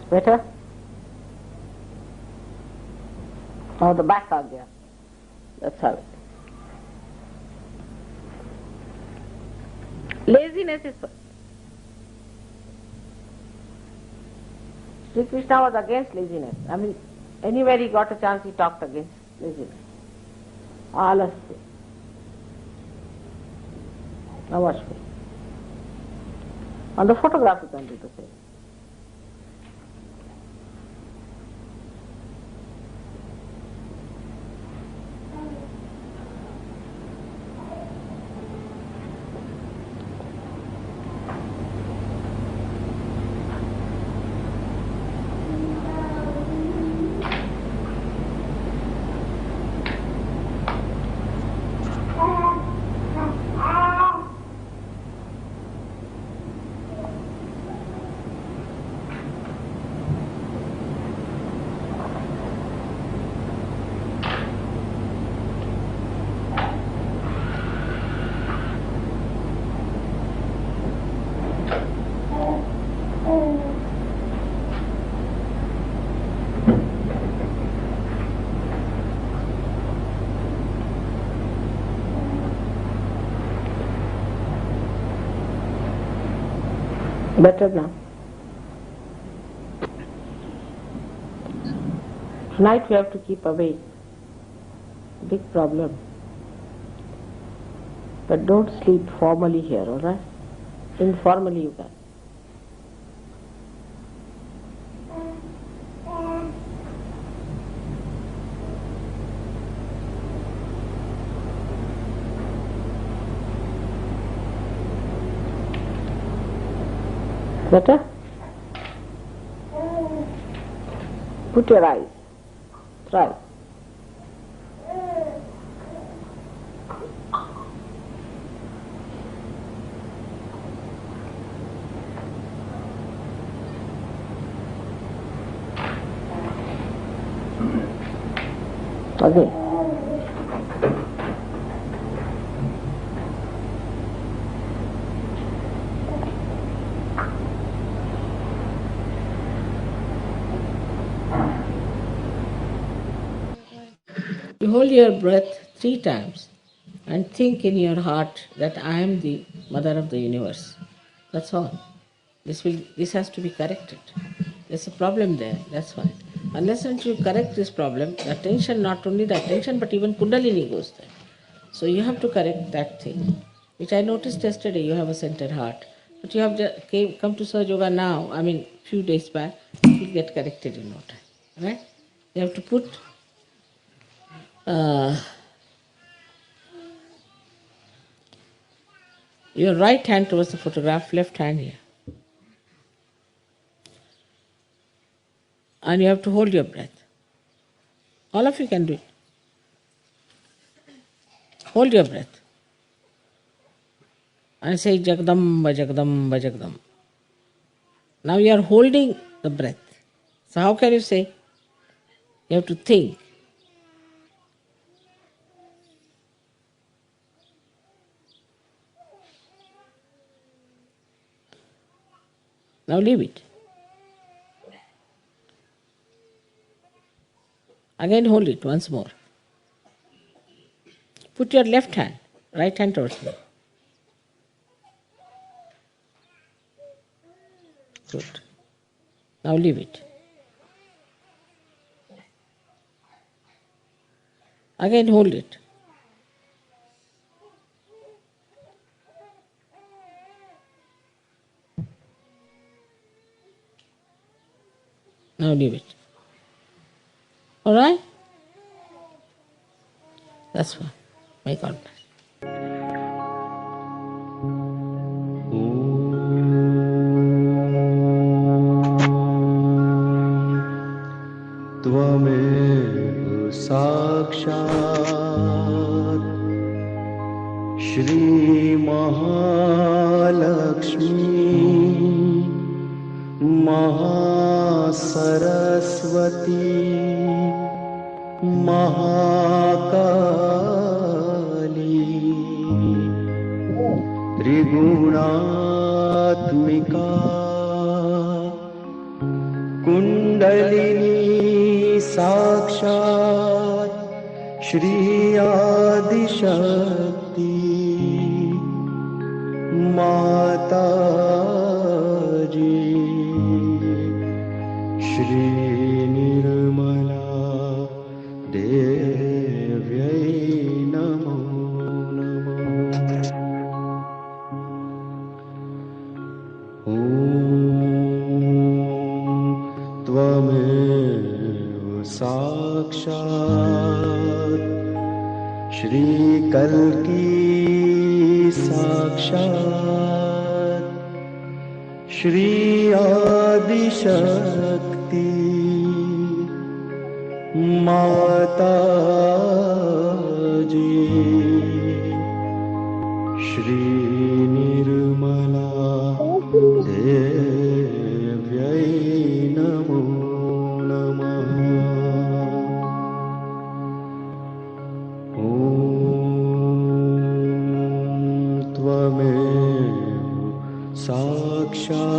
Better? Now the back are there. Let's have it. Laziness is first. Sri Krishna was against laziness. I mean, anywhere he got a chance he talked against laziness. Alasya. Now watch me. On the photograph you can do the same. Better now. Tonight we have to keep awake. Big problem. But don't sleep formally here, alright? Informally you can. Better? Put your eyes. Try. Okay. You hold your breath 3 times and think in your heart that I am the mother of the universe. That's all. This has to be corrected. There's a problem there, that's why. Unless until you correct this problem, the attention, not only the attention, but even Kundalini goes there. So you have to correct that thing, which I noticed yesterday. You have a centered heart. But you have come to Sahaja Yoga now, I mean, few days back, it will get corrected in no time. Right? You have to put your right hand towards the photograph, left hand here. And you have to hold your breath. All of you can do it. Hold your breath. And say Jagdamba, Jagdamba, Jagdamba. Now you are holding the breath. So how can you say? You have to think. Now leave it. Again hold it once more. Put your left hand, right hand towards me. Good. Now leave it. Again hold it. Now leave it. All right? That's fine. May God bless. त्वमेव साक्षात् श्री महालक्ष्मी महासरस्वती महाकाली त्रिगुणात्मिका कुण्डलिनी साक्षात् श्री आदिशक्ति माताजी श्री निर्मला देव्यै नमो नमः। ॐ त्वमेव साक्षात् श्री कल्की साक्षात् श्री आदिशक्ति माताजी श्री निर्मला देव्यै नमो नमः। ॐ त्वमेव साक्षात्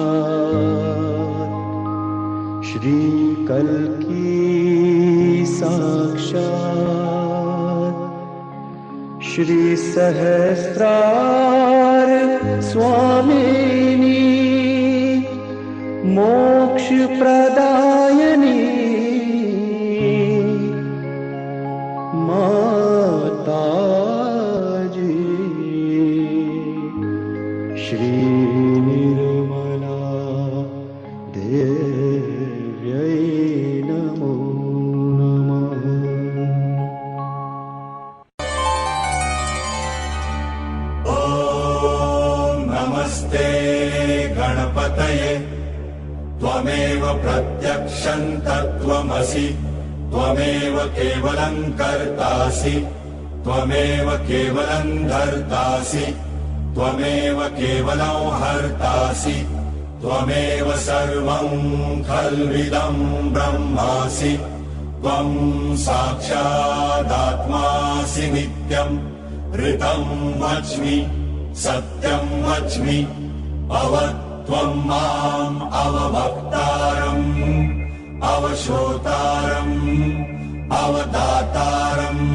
श्री कल्की साक्षात् श्री सहस्रार स्वामिनी मोक्ष प्रदायिनी माताजी श्री निर्मला देव्यै नमो नमः। ॐ नमस्ते गणपतये त्वमेव प्रत्यक्षं तत्त्वमसि त्वमेव केवलं कर्तासि त्वमेव केवलं धर्तासि त्वमेव केवलं हर्तासि त्वमेव सर्वं खल्विदं ब्रह्मासि त्वं साक्षादात्मासि नित्यं ऋतं वच्मि सत्यं वच्मि अव त्वं माम् अवभक्तारम् अवश्रोतारम् अवदातारम्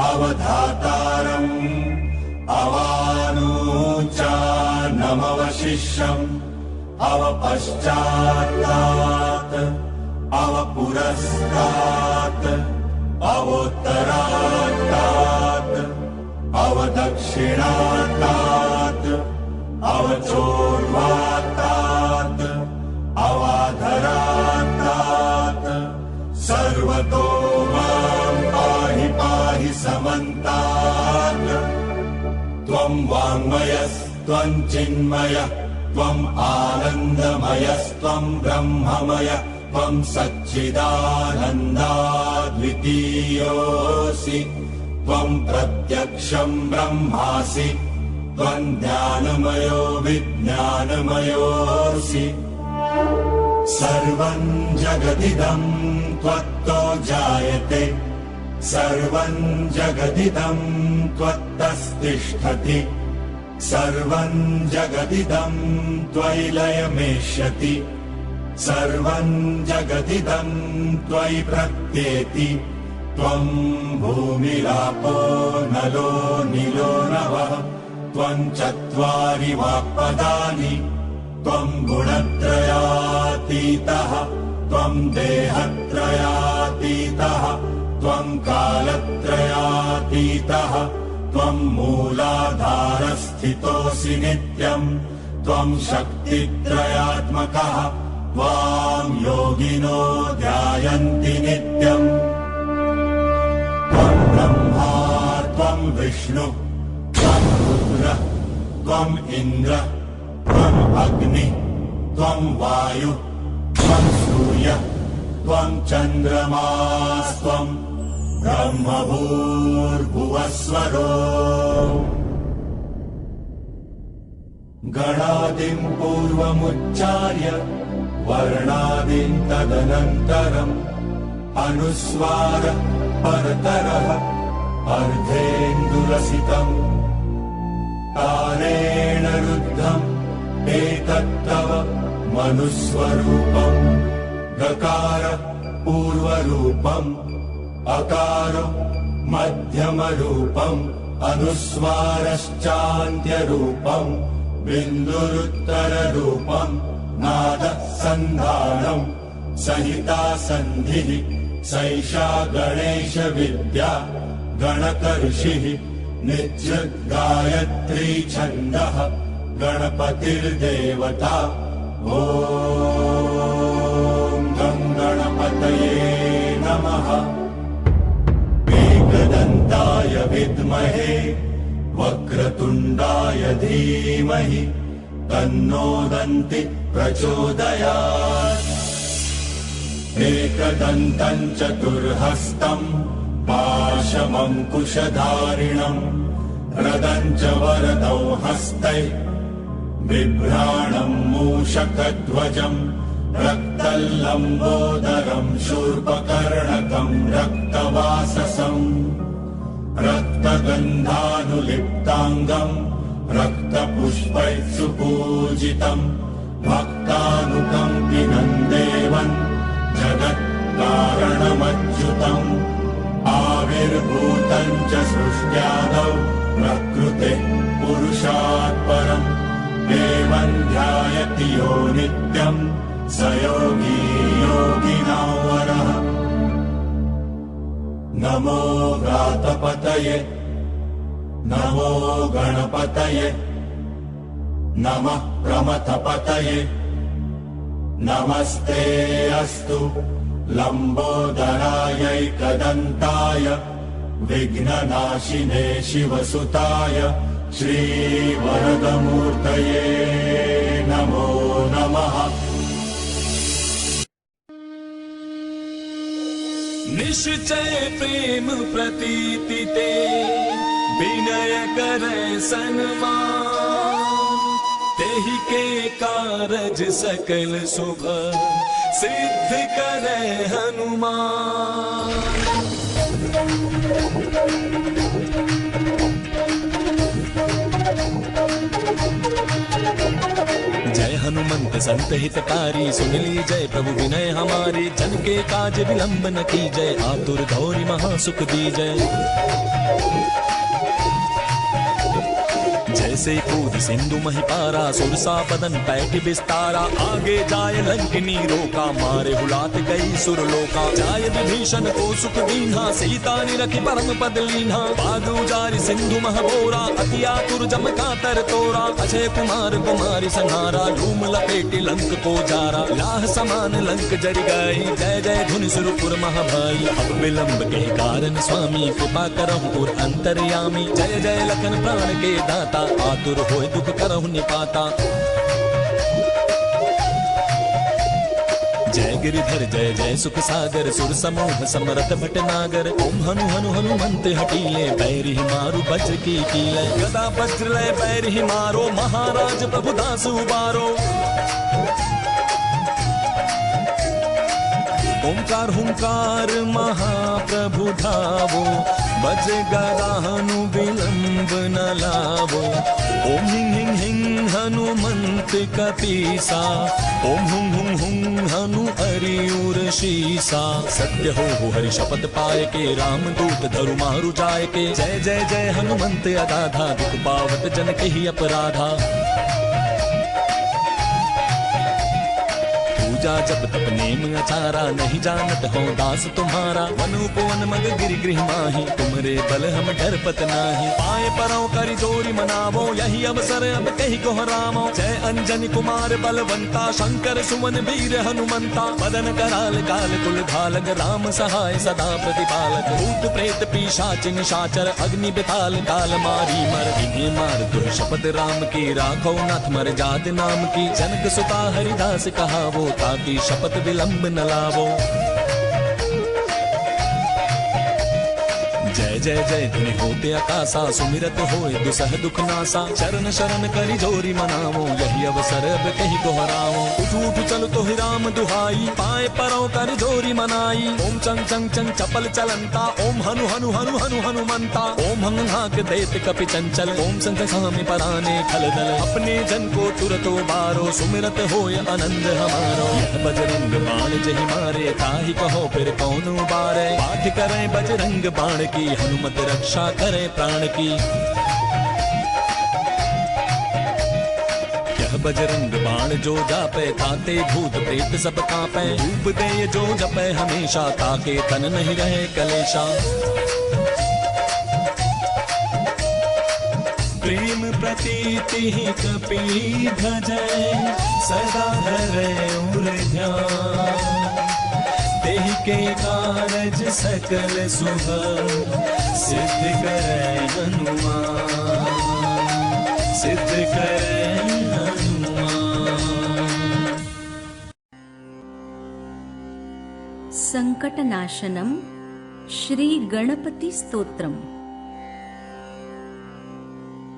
अवधातारम् अवानूचानमवशिष्यम् अवपश्चात्तात् अवपुरस्तात् अवोत्तरात्तात् अवदक्षिणात्तात् अवचोर्वात्तात् अवाधरात्तात् सर्वतो मां पाहि पाहि समन्तात् त्वं वाङ्मयस्त्वं चिन्मयः त्वम् आनन्दमयस्त्वं ब्रह्ममय त्वं सच्चिदानन्दाद्वितीयोऽसि त्वं प्रत्यक्षं ब्रह्मासि त्वं ज्ञानमयो विज्ञानमयोऽसि सर्वं जगदिदं त्वत्तो जायते सर्वं जगदिदं त्वत्तस्तिष्ठति सर्वं जगदिदं त्वयि लयमेष्यति सर्वं जगदिदं त्वयि प्रत्येति त्वं भूमिरापो नलो नीलो नभः त्वं चत्वारि वाक्पदानि त्वं गुणत्रयातीतः त्वं देहत्रयातीतः त्वं कालत्रयातीतः त्वं मूलाधारस्थितोऽसि नित्यं त्वं शक्तित्रयात्मकः त्वां योगिनो ध्यायन्ति नित्यम् त्वं ब्रह्मा त्वं विष्णु त्वं रुद्र त्वं इन्द्र त्वं अग्नि त्वं वायु त्वं सूर्य त्वं चन्द्रमास्त्वं ब्रह्मभूर्भुवस्वरो गणादिं पूर्वमुच्चार्य वर्णादिं तदनन्तरम् अनुस्वार परतरः अर्धेन्दुरसितम् तारेण रुद्धम् एतत्तव मनुस्वरूपम् गकार पूर्वरूपम् अकारो मध्यमरूपम् अनुस्वारश्चान्त्यरूपम् बिन्दुरुत्तररूपम् नादसन्धानम् सहिता सन्धिः सैषा गणेशविद्या गणकर्षिः नित्यगायत्री छन्दः गणपतिर्देवता ॐ गं गणपतये नमः एकदन्ताय विद्महे वक्रतुण्डाय धीमहि तन्नो दन्ति प्रचोदयात् एकदन्तं चतुर्हस्तं पाशमङ्कुशधारिणम् रदं च वरदौ हस्तै बिभ्राणं मूषकध्वजम् रक्तल्लम्बोदरं शूर्पकर्णकं रक्तवाससम् रक्तगन्धानुलिप्ताङ्गम् रक्तपुष्पैः सुपूजितम् भक्तानुकम्पिनं देवन् जगत्कारणमच्युतम् आविर्भूतं च सृष्ट्यादौ प्रकृतेः पुरुषात् परम् देवं ध्यायति यो नित्यम् स योगी योगिनां वरः नमो व्रातपतये नमो गणपतये नमः प्रमथपतये नमस्ते अस्तु लम्बोदरायैकदन्ताय विघ्ननाशिने शिवसुताय श्रीवरदमूर्तये नमो नमः। निश्चय प्रेम प्रतीति ते विनय करे सन्मान तेहि के कारज सकल शुभ सिद्ध करे हनुमान। जय हनुमंत संत हितकारी सुन ली जय प्रभु विनय हमारे जन के काज विलंब न की जय आतुर धौरी महासुख दी जय। जैसे कूद सिंधु महिपारा सुरसा बदन पैठ बिस्तारा आगे जाय लंकिनी रोका मारे हुलात गई सुरलोका जाय विभीषण को सुख दीन्हा सीता निरखि परम पद लीन्हा बादु जारी सिंधु महबोरा अति आतुर जम का तर तोरा अजय कुमार कुमारी संहारा लूम लपेटी लंक को जारा लाह समान लंक जरि गई जय जय धुनि सुरपुर महाभाई अब विलंब के कारण स्वामी कृपा करहु पुर अंतर्यामी जय जय लखन प्राण के दाता आतुर होय दुख करहु निपाता। जय गिरिधर जय जय सुख सागर सुर समूह समरथ भटनागर ओम हनु हनु हनुमंत हटीले बैरि मारु वज्र की कीले गदा वज्र लय बैरि मारो महाराज प्रभु दास उबारो। ओंकार हुंकार महाप्रभु धावो बज गदाहनु विलंब न लावो ओम हिंग हिंग हिंग हनुमंत कपीसा ओम हुं हुं हुं हनु अरियुर शीसा। सत्य हो हरि शपथ पाए के राम दूत धरु मारु जाय के जय जय जय हनुमंत अगाधा दुख पावत जन के ही अपराधा। पूजा जब तप नेम अचारा, नहीं जानत हो दास तुम्हारा। वन उपवन मग गिर गृह माही, तुमरे बल हम डरपत नाही। पाए परों करि जोरी मनावो, यही अवसर अब कही को रामो। जय अंजनी कुमार बलवंता, शंकर सुमन वीर हनुमंता। मदन कराल काल कुल धालक, राम सहाय सदा प्रतिपालक। भूत प्रेत पिशाच निशाचर, अग्नि बिताल काल मारी मर। इन्हें मार दुर शपथ राम की, राखो नाथ मर जात नाम की। जनक सुता हरिदास कहावो, ताकि शपथ विलंब न लावो। जय जय जय ध्वनि होते आकाशा, सुमिरत होए दुसह दुख नासा। चरण शरण करि जोरी मनावो, यही अवसर अब कही को हरावो। उठ उठ चल तो ही राम दुहाई, पाए परों कर जोरी मनाई। ओम चंग चंग चंग चपल चलंता, ओम हनु हनु हनु हनु हनुमंता। ओम हंग हाक देत कपि चंचल, ओम संग सामी पराने खल दल। अपने जन को तुरतो बारो, सुमिरत होए आनंद हमारो। यह बजरंग बाण जहि मारे, ताहि कहो फिर कौन उबारे। पाठ करें बजरंग बाण की, हनुमत रक्षा करे प्राण की। यह बजरंग बाण जो जापे, ताते भूत प्रेत सब कांपे। धूप दे जो जपे हमेशा, ताके तन नहीं रहे कलेशा। प्रेम प्रतीति ही कपि भजै, सदा धरे उर ध्यान। तेहि के कारज सकल शुभ, सिद्ध करे हनुमान। सिद्ध करे हनुमान। संकटनाशनम श्री गणपति स्तोत्रम।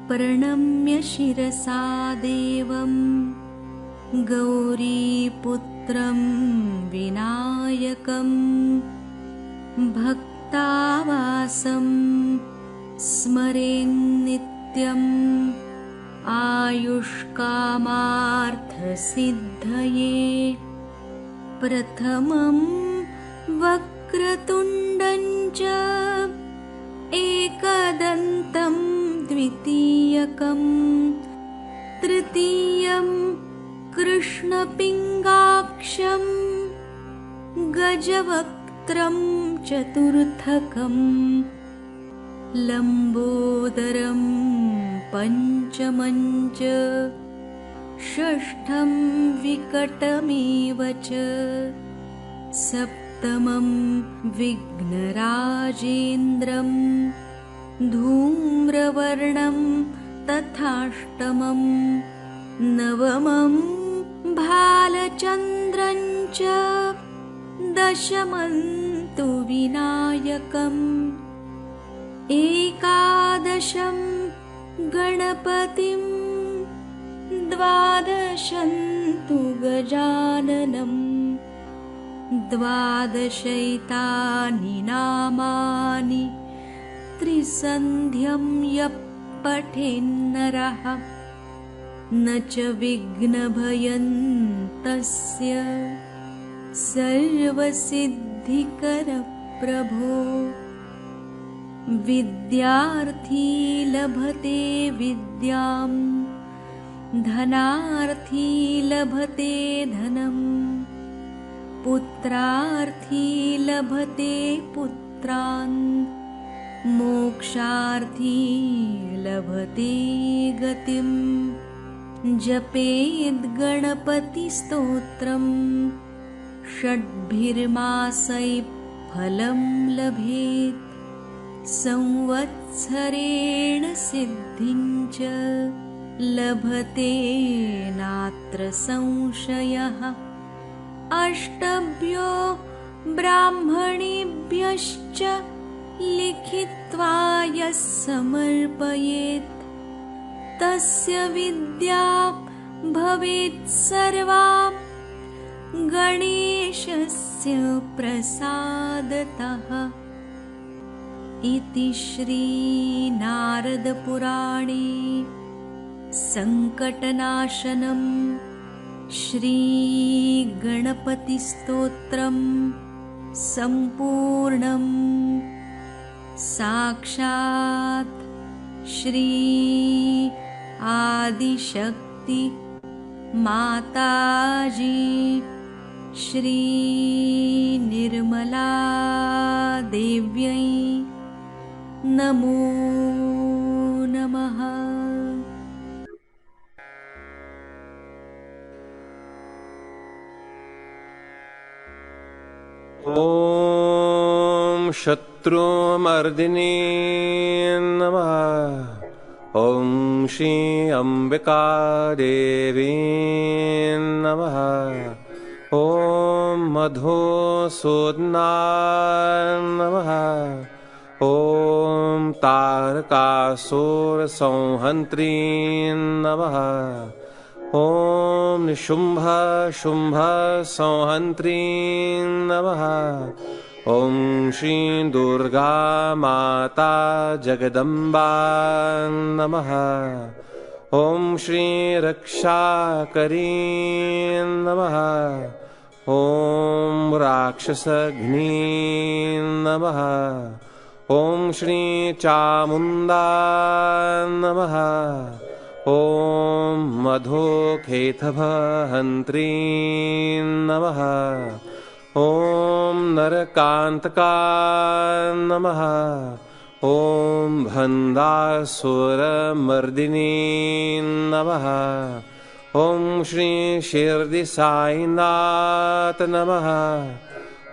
प्रणम्य शिरसा देवं, गौरीपुत्रं विनायकं। भक्तावासं स्मरेन् नित्यं, आयुष्कामार्थसिद्धये। प्रथमं वक्रतुण्डं च, एकदन्तं द्वितीयकं। तृतीयं कृष्णपिङ्गाक्षं, गजवक्त्रं चतुर्थकं। लम्बोदरं पञ्चमं च, षष्ठं विकटमेव च। सप्तमं विघ्नराजेन्द्रं, धूम्रवर्णं तथाष्टमं। नवमं भालचन्द्रं च, दशमं तु विनायकम्। एकादशं गणपतिं, द्वादशं तु गजाननं। द्वादशैतानि नामानि, त्रिसन्ध्यं यः पठेन्नरः। न च विघ्नभयं तस्य, सर्वसिद्धिकरप्रभो। विद्यार्थी लभते विद्यां, धनार्थी लभते धनम्। पुत्रार्थी लभते पुत्रान्, मोक्षार्थी लभते गतिम्। जपेद् गणपतिस्तोत्रं, षड्भिर्मासैः फलं लभेत्। संवत्सरेण सिद्धिं च, लभते नात्र संशयः। अष्टभ्यो ब्राह्मणेभ्यश्च, लिखित्वा यः समर्पयेत्। तस्य विद्या भवेत् सर्वा, गणेशस्य प्रसादतः। इति श्री नारदपुराणे संकटनाशनं श्री गणपतिस्तोत्रं संपूर्णं। साक्षात् श्री आदिशक्ति माताजी श्री निर्मला देव्यै नमो नमः। ॐ शत्रुमर्दिनी नमः। ॐ श्री अम्बिका देवी नमः। ॐ मधुसूदना नमः। ॐ तारकासुरसंहन्त्री नमः। ॐ निशुम्भ शुम्भ संहन्त्री नमः। ॐ श्री दुर्गा माता जगदम्बा नमः। ॐ श्री रक्षाकरी नमः। ॐ राक्षसघ्नी नमः। ॐ श्री चामुण्डा नमः। ॐ मधुकेतभहन्त्री नमः। ॐ नरकान्तका नमः। ॐ भन्दासुरमर्दिनी नमः। ॐ श्री शिरडिसाईनाथ नमः।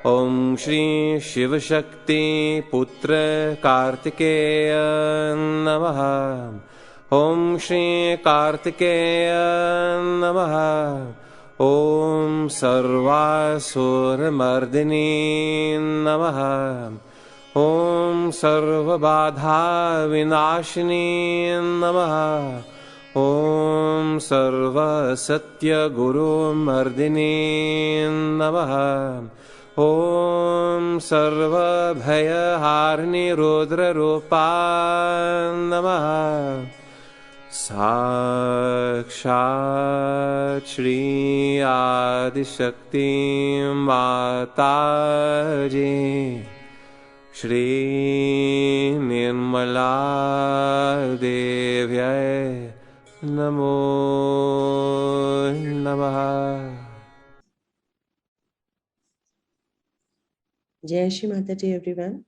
ॐ श्री शिवशक्ति पुत्र कार्तिकेय नमः। ॐ श्री कार्तिकेय नमः। ॐ सर्वासुरमर्दिनी नमः। ॐ सर्वबाधाविनाशिनी नमः। ॐ सर्वसत्यगुरुमर्दिनी नमः। ॐ सर्वभयहारिणी रुद्ररूपा नमः। साक्षात् श्री आदिशक्ति माताजी श्री निर्मला देव्यै नमो नमः। जय श्री माता जी एवरीवन।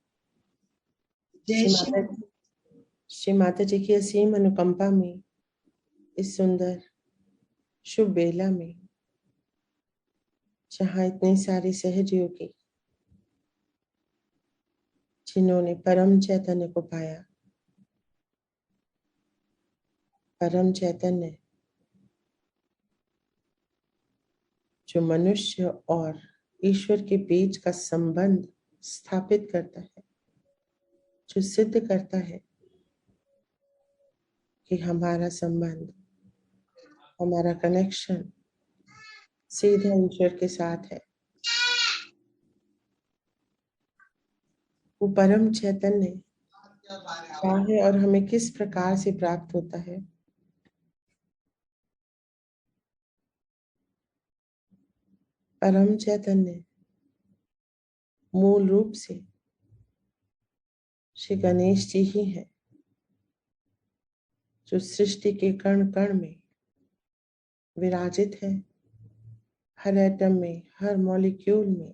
श्री माता जी की असीम अनुकंपा में इस सुंदर शुभ बेला में जहाँ इतने सारे सहयोगी जिन्होंने परम चैतन्य को पाया, परम चैतन्य जो मनुष्य और ईश्वर के बीच का संबंध स्थापित करता है, जो सिद्ध करता है कि हमारा संबंध, हमारा कनेक्शन सीधा ईश्वर के साथ है। वो परम चैतन्य क्या है और हमें किस प्रकार से प्राप्त होता है। परम चैतन्य मूल रूप से श्री गणेश जी ही है, जो सृष्टि के कण कण में विराजित है, हर एटम में, हर मॉलिक्यूल में।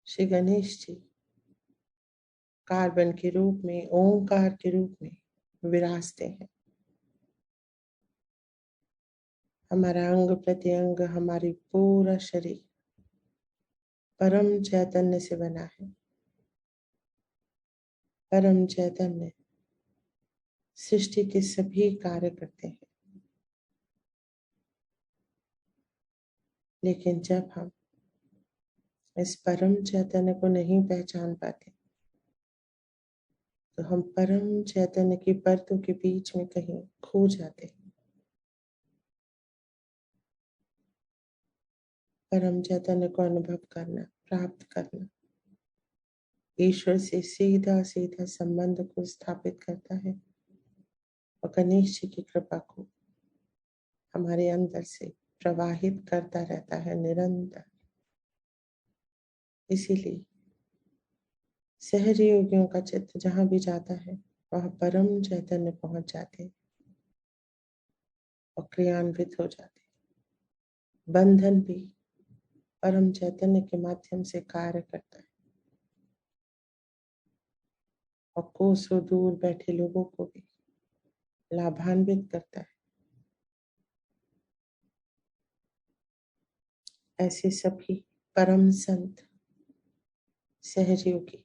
श्री गणेश जी कार्बन के रूप में, ओंकार के रूप में विराजते हैं। हमारा अंग प्रत्यंग, हमारी पूरा शरीर परम चैतन्य से बना है। परम चैतन्य सृष्टि के सभी कार्य करते हैं। लेकिन जब हम इस परम चैतन्य को नहीं पहचान पाते तो हम परम चैतन्य की परतों के बीच में कहीं खो जाते हैं। परम चैतन्य को अनुभव करना, प्राप्त करना ईश्वर से सीधा सीधा संबंध को स्थापित करता है और गणेश जी की कृपा को हमारे अंदर से प्रवाहित करता रहता है निरंतर। इसीलिए सहयोगियों का चित्त जहां भी जाता है वहां परम चैतन्य पहुंच जाते और क्रियान्वित हो जाते। बंधन भी परम चैतन्य के माध्यम से कार्य करता है और कोसों दूर बैठे लोगों को भी लाभान्वित करता है। ऐसे सभी परम संत सहयोगी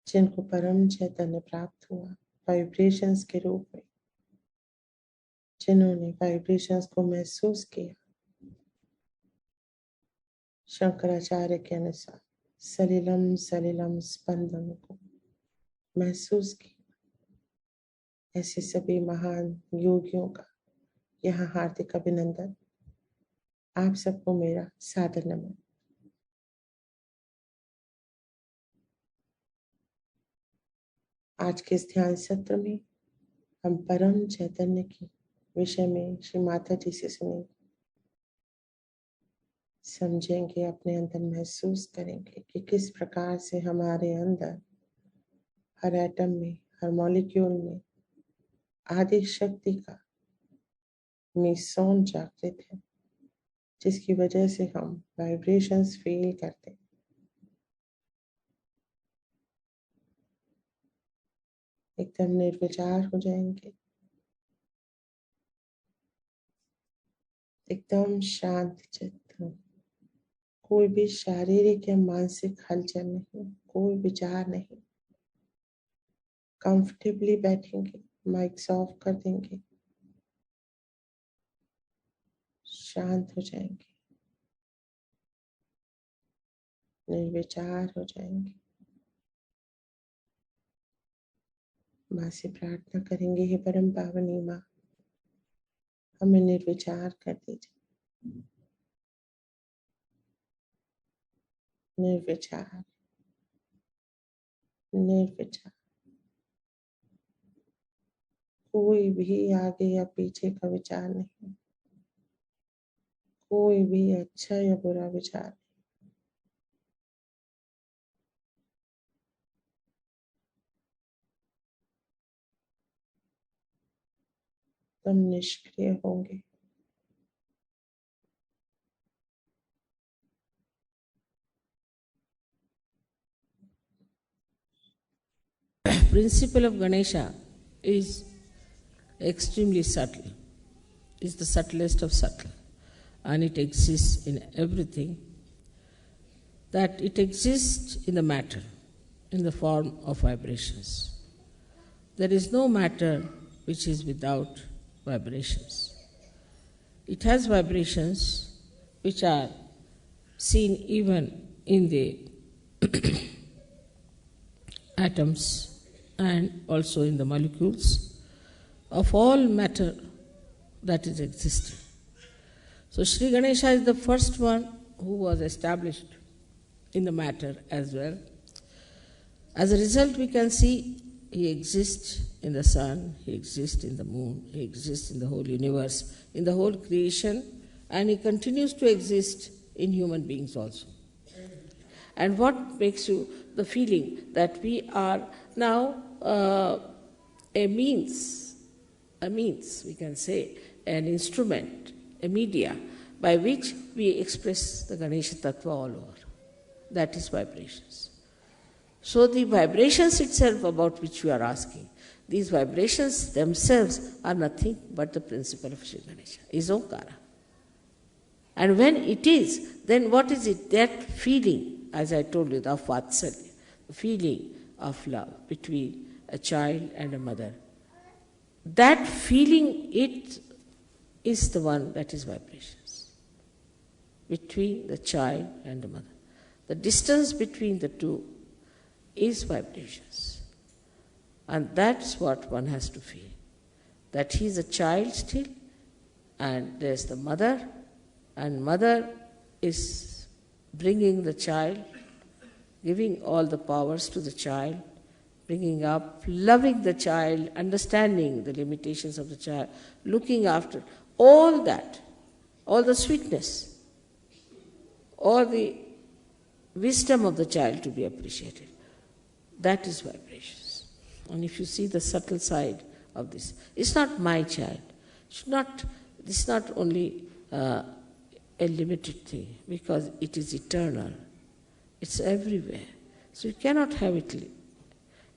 जिनको परम चैतन्य प्राप्त हुआ वाइब्रेशंस के रूप में, जिन्होंने वाइब्रेशंस को महसूस किया, शंकराचार्य के अनुसार सलिलम सलिलम स्पंदन को महसूस किया, ऐसे सभी महान योगियों का यहाँ हार्दिक अभिनंदन। आप सबको मेरा सादर नमन। आज के इस ध्यान सत्र में हम परम चैतन्य के विषय में श्री माता जी से सुनेंगे, समझेंगे, अपने अंदर महसूस करेंगे कि किस प्रकार से हमारे अंदर हर एटम में, हर मॉलिक्यूल में आदि शक्ति का मिसोन जागृत है, जिसकी वजह से हम वाइब्रेशंस फील करते हैं। एकदम निर्विचार हो जाएंगे, एकदम शांत चित्त, कोई भी शारीरिक या मानसिक हलचल नहीं, कोई विचार नहीं। कंफर्टेबली बैठेंगे, माइक्स ऑफ कर देंगे, शांत हो जाएंगे, निर्विचार हो जाएंगे। माँ से प्रार्थना करेंगे, हे परम पावनी माँ, हमें निर्विचार कर दीजिए। निर्विचार, निर्विचार, कोई भी आगे या पीछे का विचार नहीं, कोई भी अच्छा या बुरा विचार। तुम निष्क्रिय होंगे। Principle of Ganesha is extremely subtle, is the subtlest of subtle, and it exists in everything, that it exists in the matter, in the form of vibrations. There is no matter which is without vibrations. It has vibrations which are seen even in the atoms and also in the molecules of all matter that is existing. So Sri Ganesha is the first one who was established in the matter as well. As a result, we can see he exists in the sun, he exists in the moon, he exists in the whole universe, in the whole creation, and he continues to exist in human beings also. And what makes you the feeling that we are now a means, we can say, an instrument, a media, by which we express the Ganesha Tattva all over. That is vibrations. So the vibrations itself about which you are asking, these vibrations themselves are nothing but the principle of Sri Ganesha, is Omkara. And when it is, then what is it? That feeling, as I told you, the Vatsalya, the feeling of love between a child and a mother. That feeling, it is the one that is vibrations between the child and the mother. The distance between the two is vibrations. And that's what one has to feel. That he is a child still, and there's the mother, and mother is bringing the child, giving all the powers to the child, bringing up, loving the child, understanding the limitations of the child, looking after all that, all the sweetness, all the wisdom of the child to be appreciated. That is vibrations. And if you see the subtle side of this, it's not my child. It's not only a limited thing because it is eternal. It's everywhere. So you cannot have it.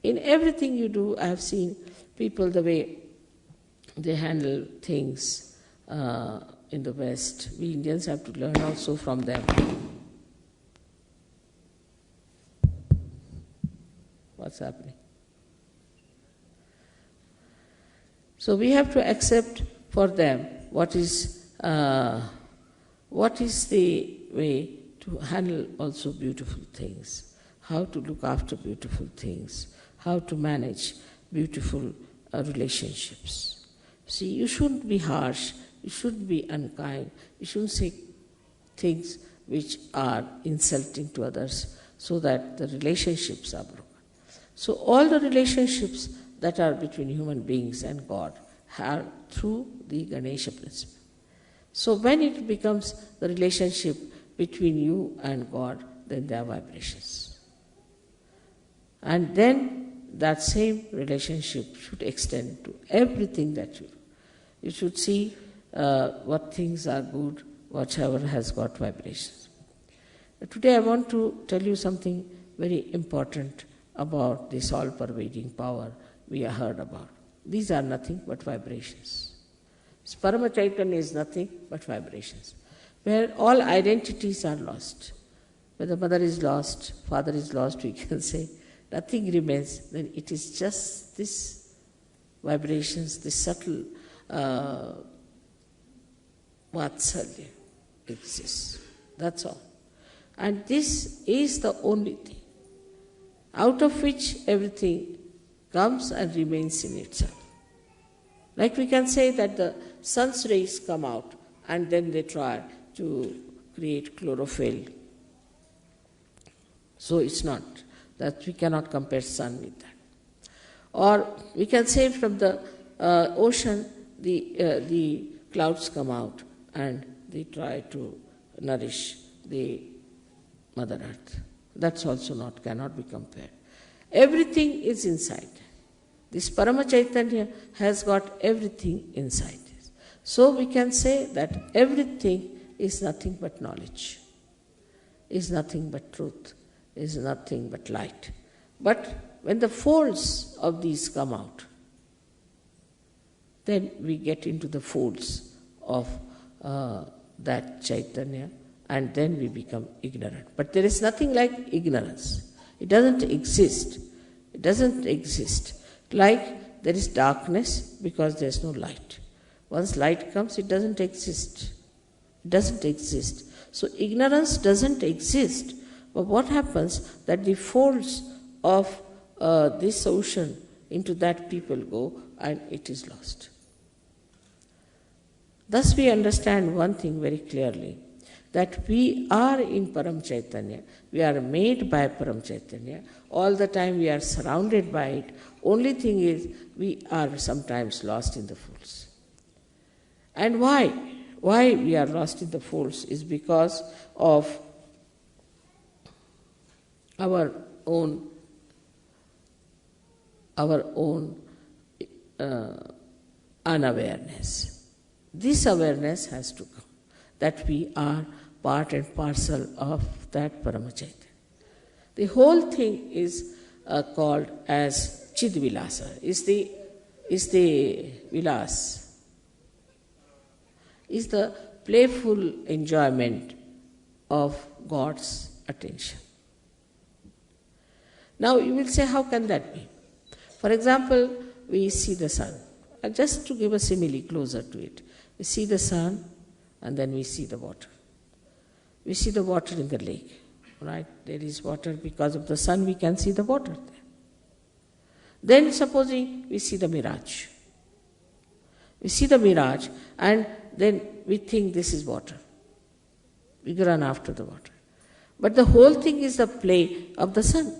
In everything you do, I have seen people the way they handle things in the West. We Indians have to learn also from them. What's happening? So we have to accept for them what is the way to handle also beautiful things, how to look after beautiful things, how to manage beautiful relationships. See, you shouldn't be harsh, you shouldn't be unkind, you shouldn't say things which are insulting to others so that the relationships are broken. So all the relationships that are between human beings and God are through the Ganesha principle. So when it becomes the relationship between you and God, then there are vibrations. And then that same relationship should extend to everything that you do. You should see what things are good, whatever has got vibrations. Today I want to tell you something very important about this all-pervading power we have heard about. These are nothing but vibrations. Paramchaitanya is nothing but vibrations, where all identities are lost. Where the mother is lost, father is lost, we can say, nothing remains, then it is just this vibrations, this subtle vatsalya exists. That's all. And this is the only thing, out of which everything comes and remains in itself. Like we can say that the sun's rays come out and then they try to create chlorophyll. So it's not, that we cannot compare sun with that. Or we can say from the ocean, the clouds come out and they try to nourish the Mother Earth. That's also cannot be compared. Everything is inside. This Paramchaitanya has got everything inside. So we can say that everything is nothing but knowledge, is nothing but truth, is nothing but light. But when the folds of these come out, then we get into the folds of that Chaitanya, and then we become ignorant. But there is nothing like ignorance. It doesn't exist. It doesn't exist. Like there is darkness because there is no light. Once light comes, it doesn't exist. It doesn't exist. So ignorance doesn't exist. But what happens that the folds of this ocean, into that people go and it is lost. Thus we understand one thing very clearly, that we are in Paramchaitanya, we are made by Paramchaitanya, all the time we are surrounded by it. Only thing is, we are sometimes lost in the folds. And why? Why we are lost in the folds is because of our own unawareness. This awareness has to come, that we are part and parcel of that Paramchaitanya. The whole thing is called as Chidvilasa, is the vilas, is the playful enjoyment of God's attention. Now you will say, how can that be? For example, we see the sun. Just to give a simile closer to it, we see the sun and then we see the water. We see the water in the lake, right? There is water because of the sun, we can see the water there. Then supposing we see the mirage. We see the mirage and then we think this is water. We run after the water. But the whole thing is the play of the sun.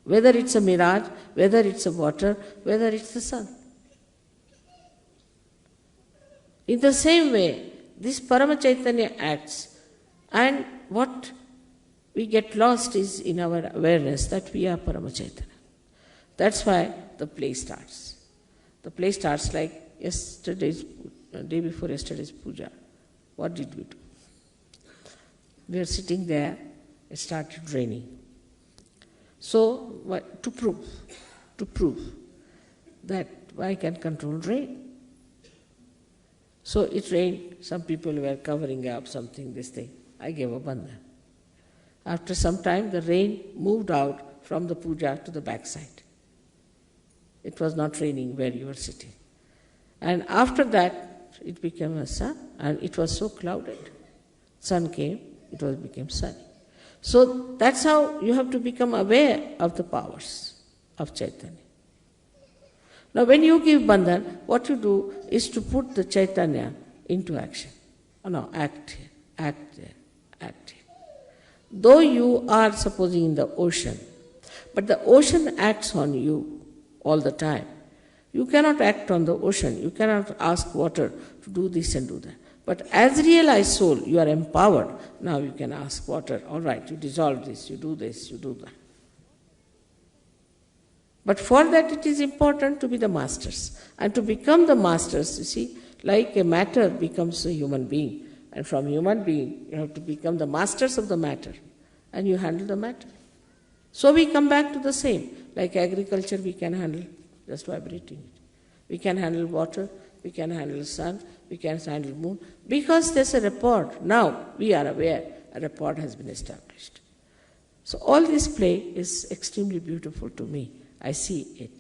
Whether it's a mirage, whether it's a water, whether it's the sun. In the same way, this Paramchaitanya acts, and what we get lost is in our awareness that we are Paramchaitanya. That's why the play starts. The play starts like day before yesterday's puja. what did we do? We were sitting there, it started raining. So, to prove that I can control rain. So it rained, some people were covering up something, this thing. I gave a bandhan. After some time, the rain moved out from the puja to the backside. It was not raining where you were sitting. And after that, it became a sun, and it was so clouded. Sun came, it became sunny. So that's how you have to become aware of the powers of Chaitanya. Now when you give bandhan, what you do is to put the Chaitanya into action. Act here, act there, act here. Though you are supposing in the ocean, but the ocean acts on you all the time. You cannot act on the ocean. You cannot ask water to do this and do that. But as realized soul, you are empowered. Now you can ask water, all right, you dissolve this, you do this, you do that. But for that it is important to be the masters. And to become the masters, you see, like a matter becomes a human being. And from human being, you have to become the masters of the matter. And you handle the matter. So we come back to the same. Like agriculture, we can handle just vibrating it. We can handle water, we can handle sun, we can handle moon. Because there's a rapport. Now we are aware a rapport has been established. So all this play is extremely beautiful to me. I see it.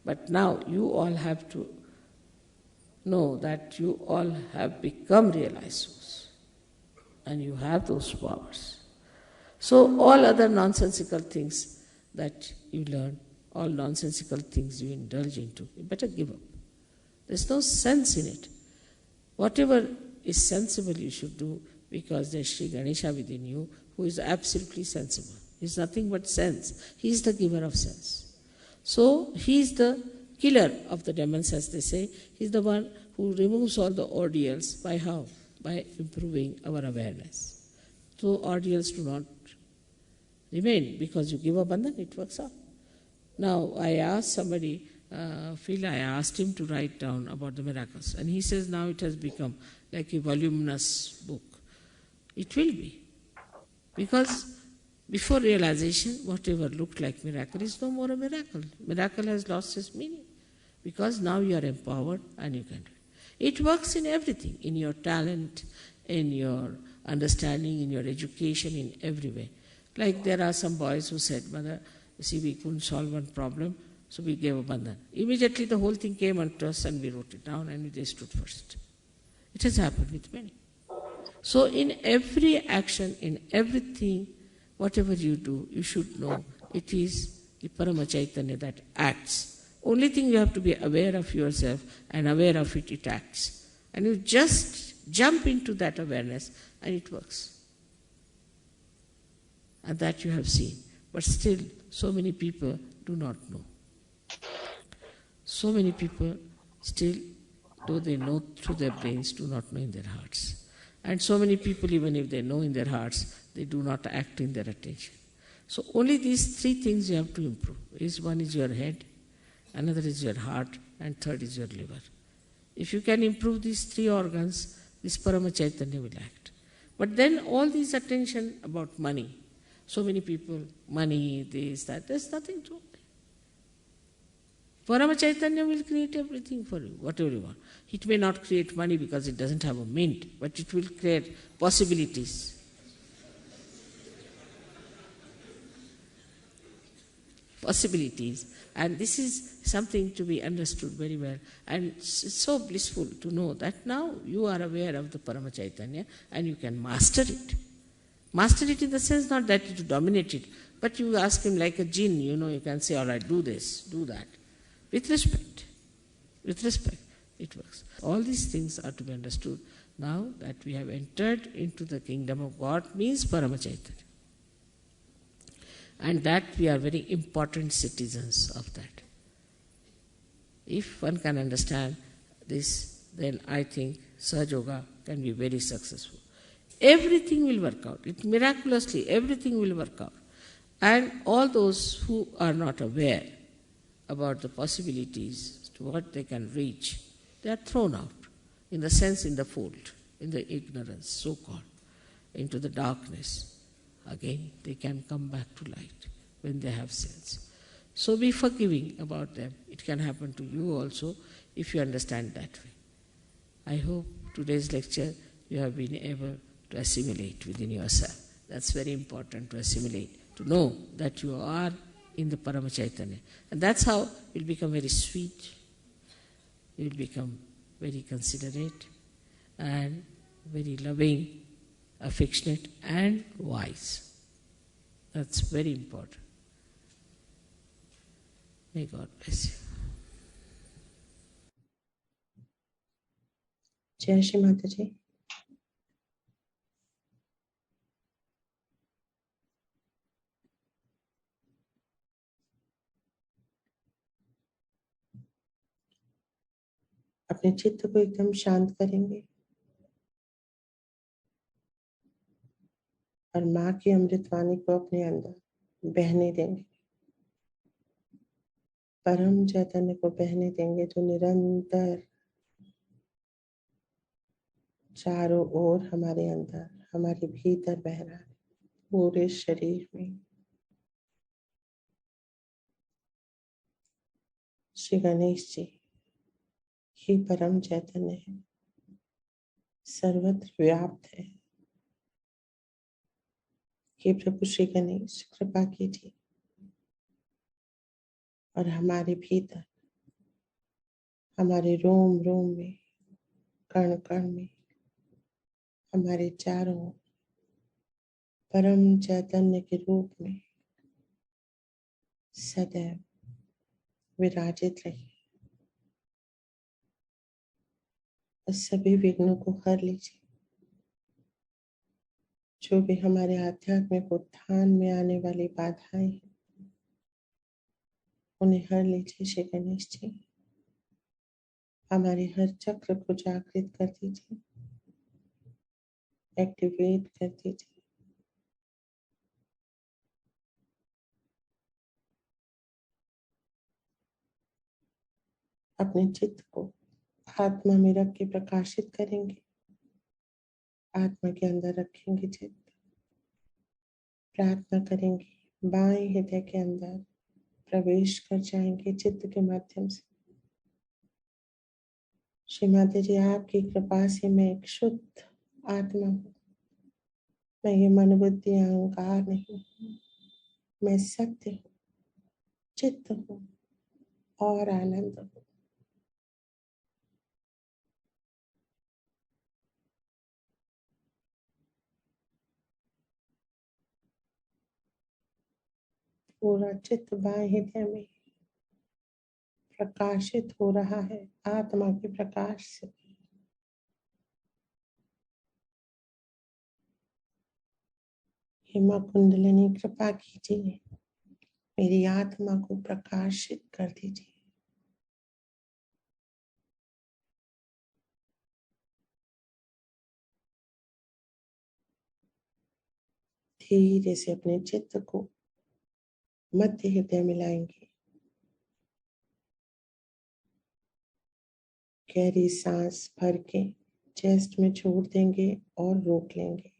But now you all have to know that you all have become realized souls. And you have those powers. So all other nonsensical things that you learn, all nonsensical things you indulge into, you better give up. There's no sense in it. Whatever is sensible you should do, because there's Sri Ganesha within you who is absolutely sensible. He's nothing but sense. He's the giver of sense. So he's the killer of the demons, as they say. He's the one who removes all the ordeals. By how? By improving our awareness. So ordeals do not remain. Because you give a bandhan, it works out. Now I asked somebody, Phil, I asked him to write down about the miracles. And he says now it has become like a voluminous book. It will be. Because before realization, whatever looked like miracle is no more a miracle. Miracle has lost its meaning. Because now you are empowered and you can do it. It works in everything, in your talent, in your understanding, in your education, in every way. Like there are some boys who said, Mother, you see, we couldn't solve one problem, so we gave a bandhan. Immediately the whole thing came unto us and we wrote it down and they stood first. It has happened with many. So in every action, in everything, whatever you do, you should know it is the Paramchaitanya that acts. Only thing you have to be aware of yourself, and aware of it, it acts. And you just jump into that awareness and it works. And that you have seen. But still, so many people do not know. So many people still, though they know through their brains, do not know in their hearts. And so many people, even if they know in their hearts, they do not act in their attention. So only these three things you have to improve. One is your head, another is your heart, and third is your liver. If you can improve these three organs, this Paramchaitanya will act. But then all this attention about money, so many people, money, this, that, there's nothing to it. Paramchaitanya will create everything for you, whatever you want. It may not create money because it doesn't have a mint, but it will create possibilities. Possibilities. And this is something to be understood very well. And it's so blissful to know that now you are aware of the Paramchaitanya and you can master it. Master it in the sense not that you dominate it, but you ask him like a jinn, you can say, all right, do this, do that. With respect. With respect, it works. All these things are to be understood. Now that we have entered into the kingdom of God means Paramchaitanya. And that we are very important citizens of that. If one can understand this, then I think Sahaja Yoga can be very successful. Everything will work out. Miraculously, everything will work out. And all those who are not aware about the possibilities to what they can reach, they are thrown out, in the sense in the fold. in the ignorance, so-called, into the darkness, again they can come back to light when they have sense. So be forgiving about them. It can happen to you also if you understand that way. I hope today's lecture you have been able to assimilate within yourself. That's very important, to assimilate, to know that you are in the Paramchaitanya. And that's how you'll become very sweet, you'll become very considerate and very loving, affectionate and wise. That's very important. May God bless you. जय श्री माता जी। अपने चित्त को एकदम शांत करेंगे और माँ की अमृतवाणी को अपने अंदर बहने देंगे, परम चैतन्य को बहने देंगे जो निरंतर चारों ओर हमारे अंदर, हमारे भीतर बह रहा है, पूरे शरीर में। श्री गणेश जी ही परम चैतन्य है, सर्वत्र व्याप्त है। हे प्रभु श्री गणेश, कृपा कीजिए और हमारे भीतर, हमारे रोम रोम में, कण कण में, हमारे चारों ओर परम चैतन्य के रूप में सदैव विराजित रहिए और सभी विघ्नों को हर लीजिए। जो भी हमारे आध्यात्मिक उत्थान में आने वाली बाधाएं हैं, उन्हें हर लीजिए श्री गणेश जी। हमारे हर चक्र को जागृत कर दीजिए, एक्टिवेट कर दीजिए। अपने चित्त को आत्मा में रख के प्रकाशित करेंगे, आत्मा के अंदर रखेंगे चित्त, प्रार्थना करेंगे, बाएं हृदय के अंदर प्रवेश कर जाएंगे चित्त के माध्यम से। श्री माता जी, आपकी कृपा से मैं एक शुद्ध आत्मा हूँ, मैं ये मन बुद्धि अहंकार नहीं हूँ, मैं सत्य हूँ, चित्त हूँ और आनंद हूँ। पूरा चित्त बाएं हृदय में प्रकाशित हो रहा है आत्मा के प्रकाश से। हेमा कुंडलिनी, कृपा कीजिए, मेरी आत्मा को प्रकाशित कर दीजिए। धीरे से अपने चित्त को मध्य हृदय में लाएंगे, गहरी सांस भर के चेस्ट में छोड़ देंगे और रोक लेंगे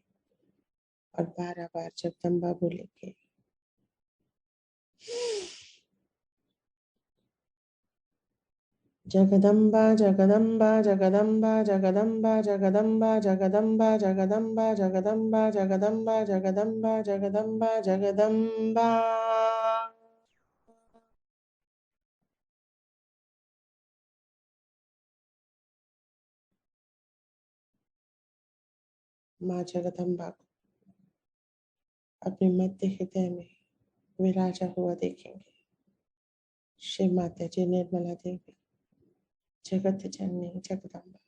और 12 बार जगदम्बा बोलेंगे। जगदम्बा जगदम्बा जगदम्बा जगदम्बा जगदम्बा जगदम्बा जगदम्बा जगदम्बा जगदम्बा जगदम्बा जगदम्बा जगदम्बा। माँ जगदम्बा को अपने मध्य हृदय में विराजा हुआ देखेंगे। श्री माता जी निर्मला देवी, जगत जननी जगदम्बा,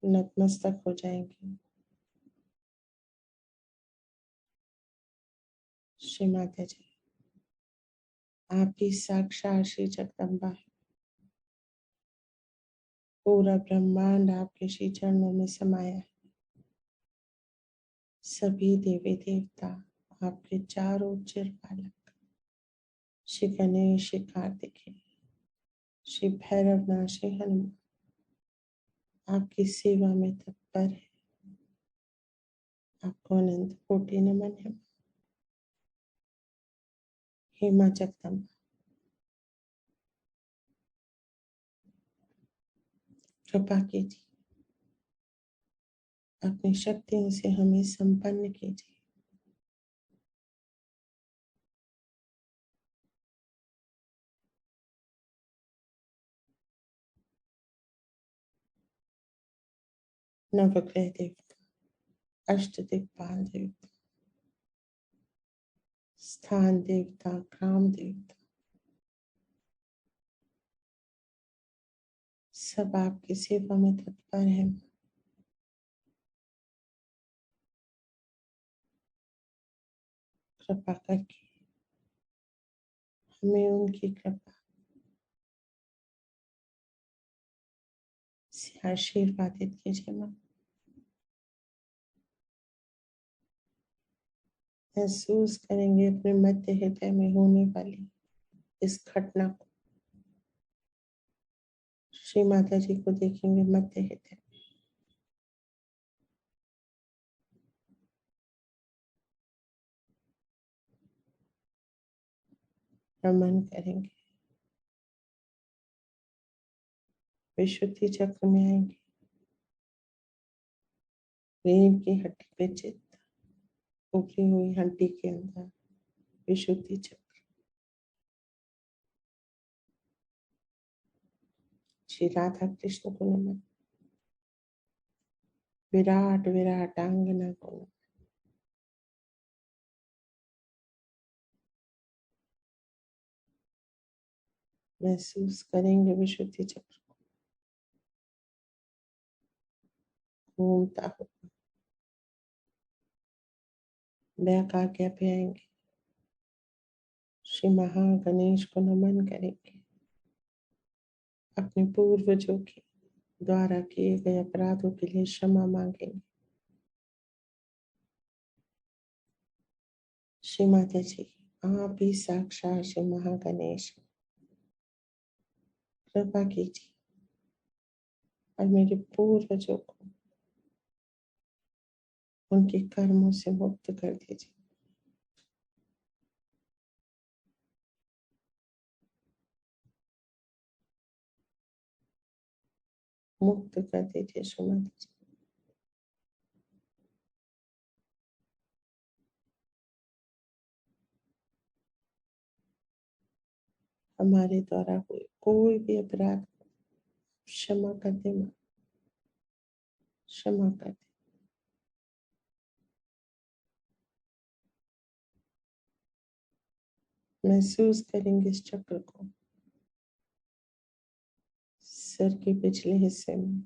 नतमस्तक हो जाएंगे। श्री माता जी, आप ही साक्षात श्री जगदम्बा है, पूरा ब्रह्मांड आपके श्री चरणों में समाया है। सभी देवी देवता आपके चारों चिरपालक, श्री गणेश, श्री कार्तिकेय, श्री भैरवनाथ, श्री हनुमान, आपकी सेवा में तत्पर है। आपको अनंत कोटि नमन है। हे माँ जगदम्बा, कृपा कीजिए, अपनी शक्तियों से हमें संपन्न कीजिए। नवग्रह देवता, अष्ट दिक्पाल देवता, स्थान देवता, ग्राम देवता, सब आपकी सेवा में तत्पर है। कृपा करके हमें उनकी कृपा से आशीर्वादित कीजिए। माँ, महसूस करेंगे अपने मध्य हृदय में होने वाली इस घटना को। श्री माता जी को देखेंगे मध्य हृदय, नमन करेंगे, विशुद्धि चक्र में आएंगे। रीढ़ की हड्डी पे चित्त, उभरी हुई हड्डी के अंदर विशुद्धि चक्र। श्री राधा कृष्ण को नमन, विराट विराट आंगना को नमन। महसूस करेंगे विशुद्धि चक्र को घूमता हुआ। बैक आज्ञा पे आएंगे, श्री महागणेश को नमन करेंगे। अपने पूर्वजों के द्वारा किए गए अपराधों के लिए क्षमा मांगेंगे। श्री माता जी, आप ही साक्षात श्री महागणेश, कृपा कीजिए और मेरे पूर्वजों को उनके कर्मों से मुक्त कर दीजिए। मुक्त कर दीजिए श्री माता जी। हमारे द्वारा हुए कोई भी अपराध क्षमा कर दे माँ, क्षमा कर दे। महसूस करेंगे इस चक्र को सर के पिछले हिस्से में।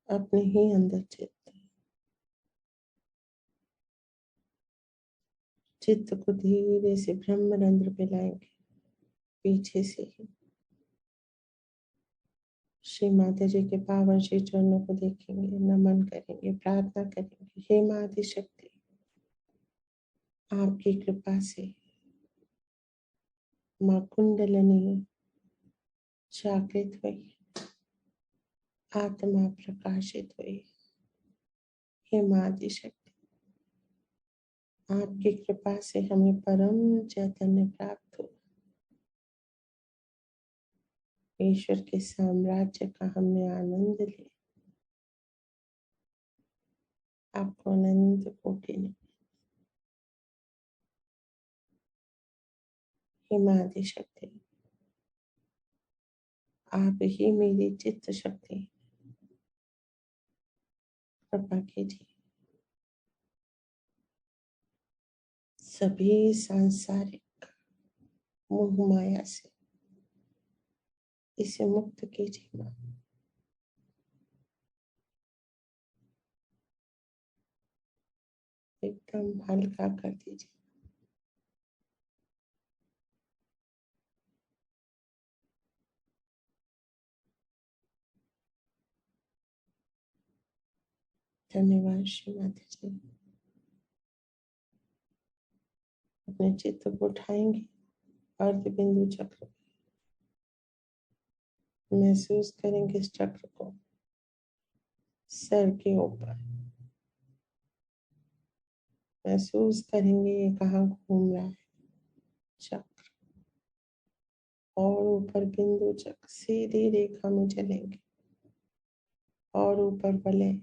अपने ही अंदर चित्त को धीरे से ब्रह्मरंध्र पे लाएंगे। पीछे से ही श्री माता जी के पावन श्री चरणों को देखेंगे, नमन करेंगे, प्रार्थना करेंगे। हे माँ आदि शक्ति, आपकी कृपा से माँ कुंडलिनी जागृत हुई, आत्मा प्रकाशित हुई। हे माँ आदि शक्ति, आपकी कृपा से हमें परम चैतन्य प्राप्त हुआ। ईश्वर के साम्राज्य का हमने आनंद लिया। आपको अनंत कोटि ने। हे माँ आदि शक्ति, आप ही मेरी चित्त शक्ति, कृपा कीजिए। सभी सांसारिक मोह माया से इसे मुक्त कीजिए माँ। एकदम हल्का कर दीजिए। धन्यवाद श्री माता जी। अपने चित्त को उठाएंगे अर्ध बिंदु चक्र पे। महसूस करेंगे इस चक्र को सर के ऊपर। महसूस करेंगे ये कहाँ घूम रहा है चक्र, और ऊपर बिंदु चक्र सीधी रेखा में चलेंगे और ऊपर वलय,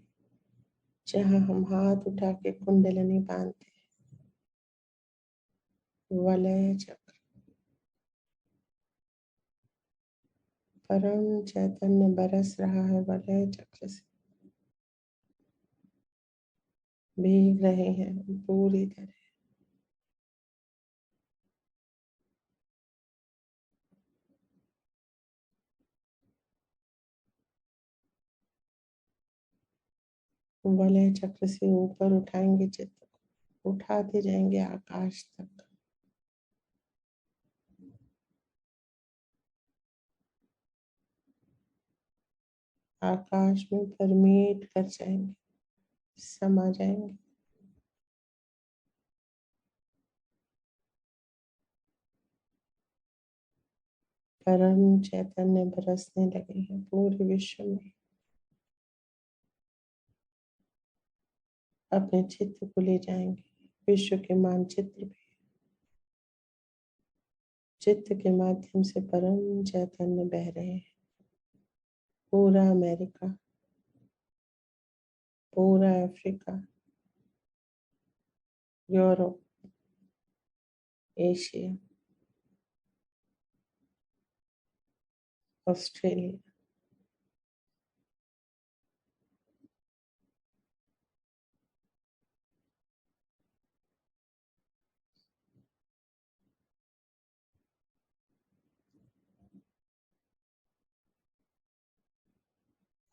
जहाँ हम हाथ उठा के कुंडलनी बांधते हैं, वलय चक्र। परम चैतन्य बरस रहा है वलय चक्र से, भीग रहे हैं पूरी तरह। वलय चक्र से ऊपर उठाएंगे चित्त को, उठाते जाएंगे आकाश तक। आकाश में परमेट कर जाएंगे, समा जाएंगे। परम चैतन्य बरसने लगे हैं पूरे विश्व में। अपने चित्त को ले जाएंगे विश्व के मानचित्र पे। चित्त के माध्यम से परम चैतन्य बह रहे हैं। पूरा अमेरिका, पूरा अफ्रीका, यूरोप, एशिया, ऑस्ट्रेलिया,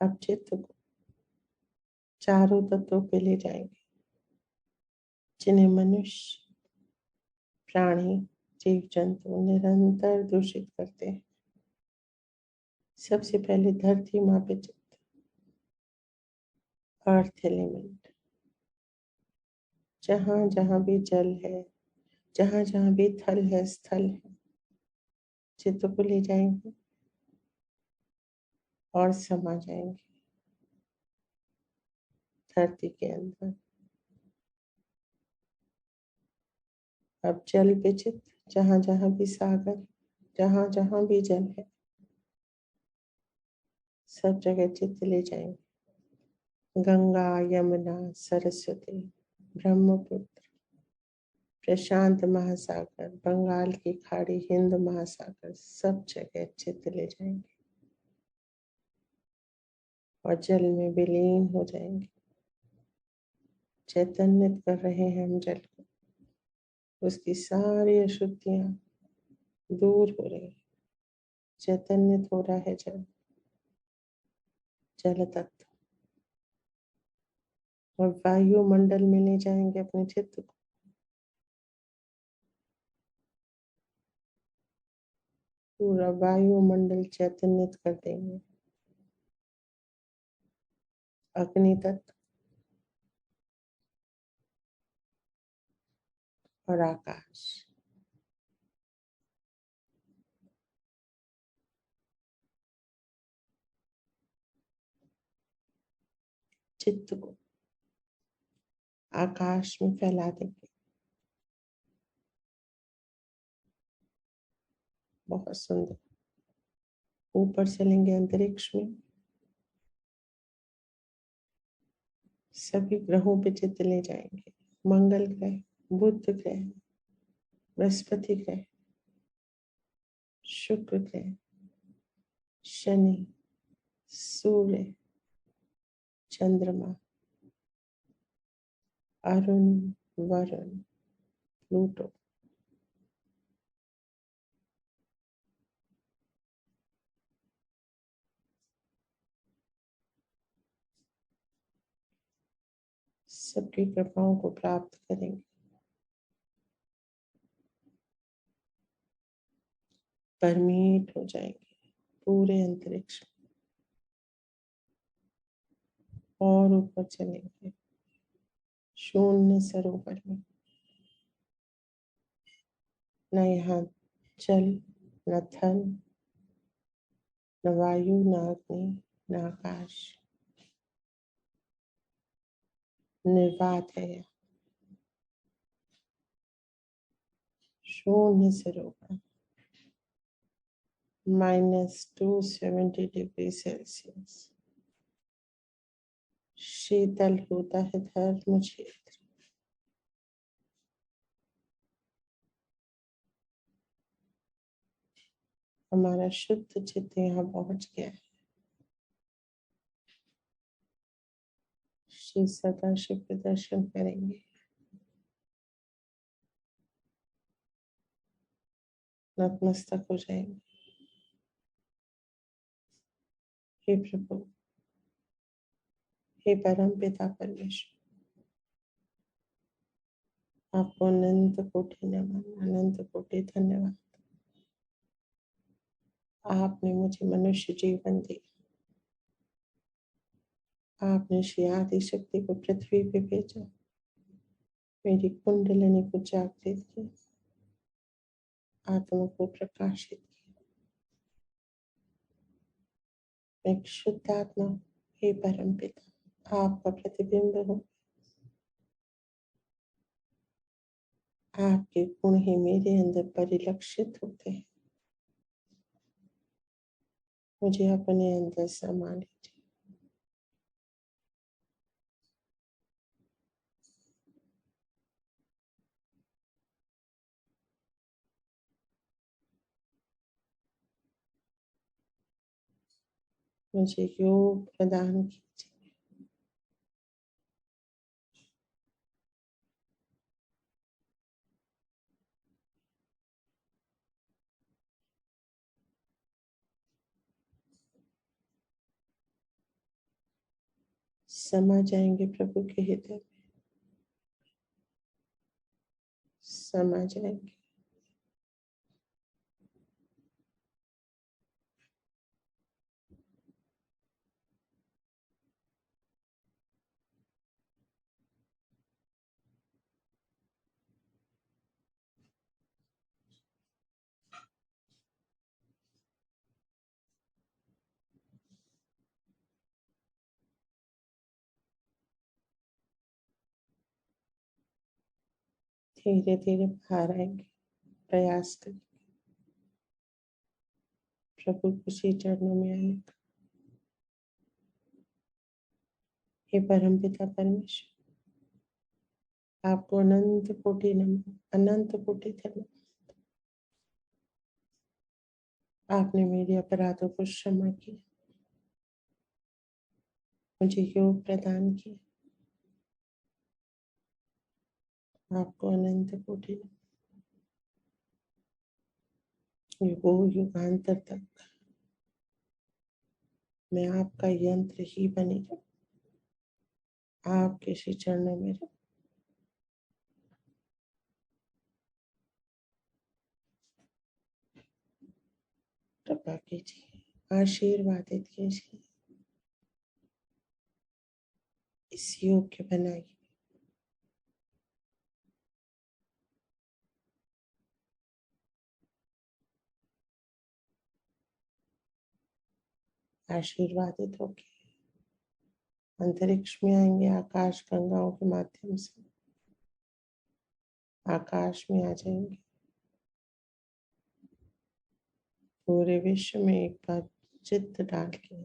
अब चित्त को चारों तत्वों पे ले जाएंगे जिन्हें मनुष्य, प्राणी, जीव जंतु निरंतर दूषित करते हैं। सबसे पहले धरती माँ पे चित्त, अर्थ एलिमेंट। जहाँ जहाँ भी जल है, जहाँ जहाँ भी थल है, स्थल है, चित्त को ले जाएंगे और समा जाएंगे धरती के अंदर। अब जल पे चित्त, जहाँ जहाँ भी सागर, जहाँ जहाँ भी जल है, सब जगह चित्त ले जाएंगे। गंगा, यमुना, सरस्वती, ब्रह्मपुत्र, प्रशांत महासागर, बंगाल की खाड़ी, हिंद महासागर, सब जगह चित्त ले जाएंगे और जल में विलीन हो जाएंगे। चैतन्यत कर रहे हैं हम जल को, उसकी सारी अशुद्धियां दूर हो रही है। चैतन्यत हो रहा है जल, जल तत्व। और वायुमंडल में ले जाएंगे अपने चित्त को। पूरा वायुमंडल चैतन्यत कर देंगे। अग्नि तत्व और आकाश, चित्त को आकाश में फैला देंगे। बहुत सुंदर। ऊपर चलेंगे अंतरिक्ष में, सभी ग्रहों पे चित्त ले जाएंगे। मंगल ग्रह, बुध ग्रह, बृहस्पति ग्रह, शुक्र ग्रह, शनि, सूर्य, चंद्रमा, अरुण, वरुण, प्लूटो, सबकी कृपाओं को प्राप्त करेंगे। परमीट हो जाएंगे पूरे अंतरिक्ष में। और ऊपर चलेंगे शून्य सरोवर में। न यहाँ जल, न थल, न वायु, न अग्नि, न आकाश, निर्वात है यह, शून्य से रोका, -270 डिग्री सेल्सियस। शीतल होता है धर्म क्षेत्र। हमारा शुद्ध चित्त यहाँ पहुंच गया है। श्री सदाशिव के दर्शन करेंगे। नतमस्तक हो जाएंगे। हे प्रभु, हे परम पिता परमेश्वर, आपको अनंत कोटि नमन, अनंत कोटि धन्यवाद। आपने मुझे मनुष्य जीवन दिया। आपने श्री आदि शक्ति को पृथ्वी पे भेजा, मेरी कुंडलिनी को जागृत किया, आत्मा को प्रकाशित किया। मैं एक शुद्ध आत्मा हूँ। हे परम पिता, आपका प्रतिबिंब हूँ। आपके गुण ही मेरे अंदर परिलक्षित होते हैं। मुझे अपने अंदर समा लीजिए। मुझे योग प्रदान कीजिए। समा जाएंगे प्रभु के हृदय में, समा जाएंगे। धीरे धीरे बाहर आएंगे। प्रयास करें प्रभु के चरणों में आने का। हे परम पिता परमेश्वर, आपको अनंत कोटि नमन, अनंत कोटि धन्यवाद। आपने मेरे अपराधों को क्षमा किया, मुझे योग प्रदान किया। आपको अनंत कोटि नमन। युगों युगांतर तक मैं आपका यंत्र ही बनी रहूं। आपके श्री चरणों में रहूं। कृपा कीजिए, आशीर्वादित कीजिए, इस योग्य बनाइए। आशीर्वादित होके अंतरिक्ष में आएंगे। आकाश गंगाओं के माध्यम से आकाश में आ जाएंगे। पूरे विश्व में एक बार चित्त डाल के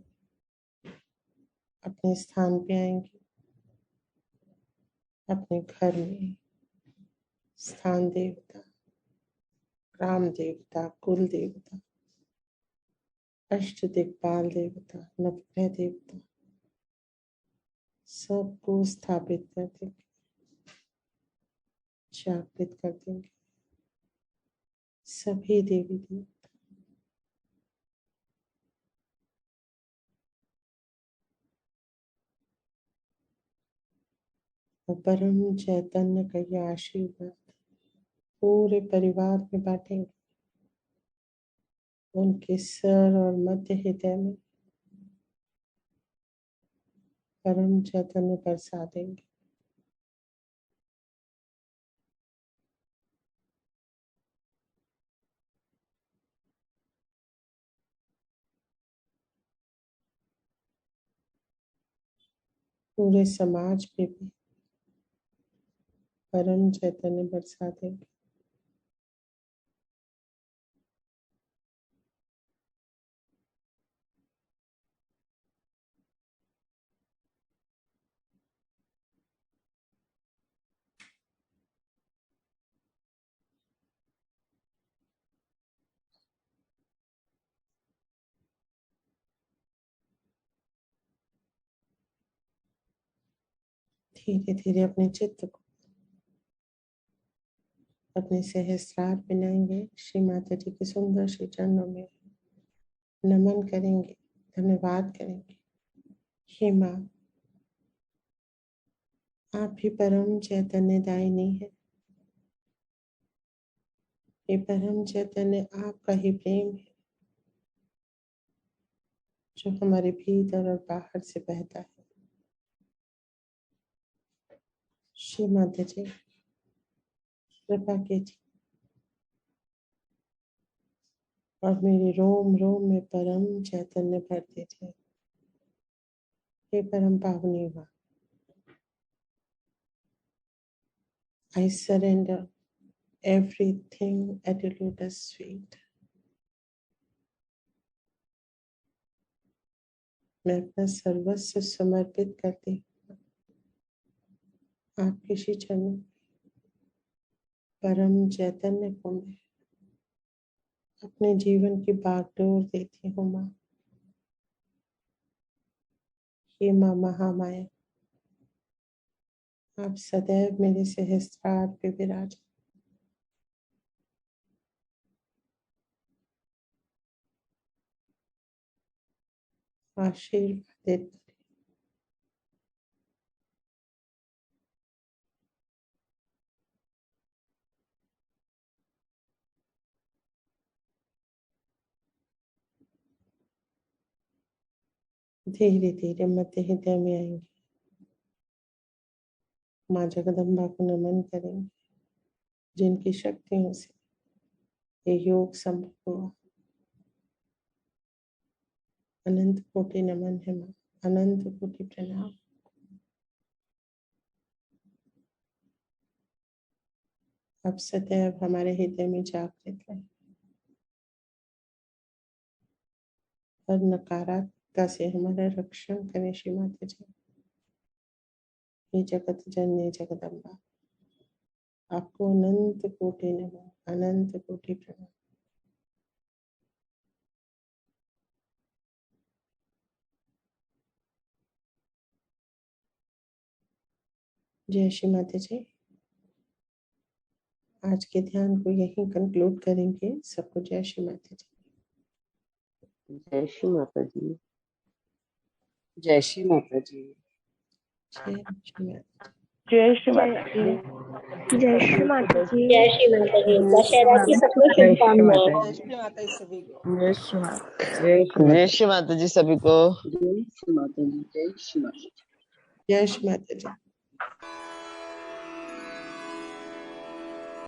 अपने स्थान पे आएंगे। अपने घर में स्थान देवता, ग्राम देवता, कुल देवता, अष्ट दिक्पाल देवता, नवग्रह देवता सबको स्थापित कर देंगे, जागृत कर देंगे। सभी देवी देवता और परम चैतन्य का यह आशीर्वाद पूरे परिवार में बांटेंगे। उनके सर और मध्य हृदय में परम चैतन्य बरसा देंगे। पूरे समाज पे भी परम चैतन्य बरसा देंगे। धीरे धीरे अपने चित्त को अपने सहस्त्रार बनाएंगे। श्री माता जी के सुंदर श्री चरणों में नमन करेंगे, धन्यवाद करेंगे। हे माँ, आप ही परम चैतन्य दायिनी है। ये परम चैतन्य आपका ही प्रेम है जो हमारे भीतर और बाहर से बहता है। श्री माता जी कृपा कीजिए और मेरे रोम रोम में परम चैतन्य भर दीजिए। हे परम पावनी माँ, I surrender everything at your lotus feet. मैं अपना सर्वस्व समर्पित करती हूँ आपके श्री चरणों में। परम चैतन्य को मैं अपने जीवन की बागडोर देती हूँ माँ। हे माँ महामाया, आप सदैव मेरे सहस्त्रार पे विराज। आशीर्वादित धीरे धीरे मध्य हृदय में आएंगे। माँ जगदम्बा को नमन करेंगे जिनकी शक्तियों से ये योग संभव हुआ। अनंत कोटि नमन है माँ, अनंत कोटि प्रणाम। अब सदैव हमारे हृदय में जागृत रहे। हर नकारात्मकता से हमारा रक्षण करें श्री माता जी। हे जगत जननी जगदम्बा, आपको अनंत कोटि नमन, अनंत कोटि प्रणाम। जय श्री माता जी। आज के ध्यान को यहीं कंक्लूड करेंगे। सबको जय श्री माता जी। जय श्री माता जी। जय श्री माता जी। जय श्री माता जय श्री माता जी। जय श्री माता जी। जय श्री माता जी। दशहरा की सबको जय श्री शुभकामनाएं। माता जय श्री माता जी सभी को। जय श्री माता जय श्री जय माता श्री माता जी सभी को। जय श्री माता जी। जय श्री माता जी। जय श्री माता जी।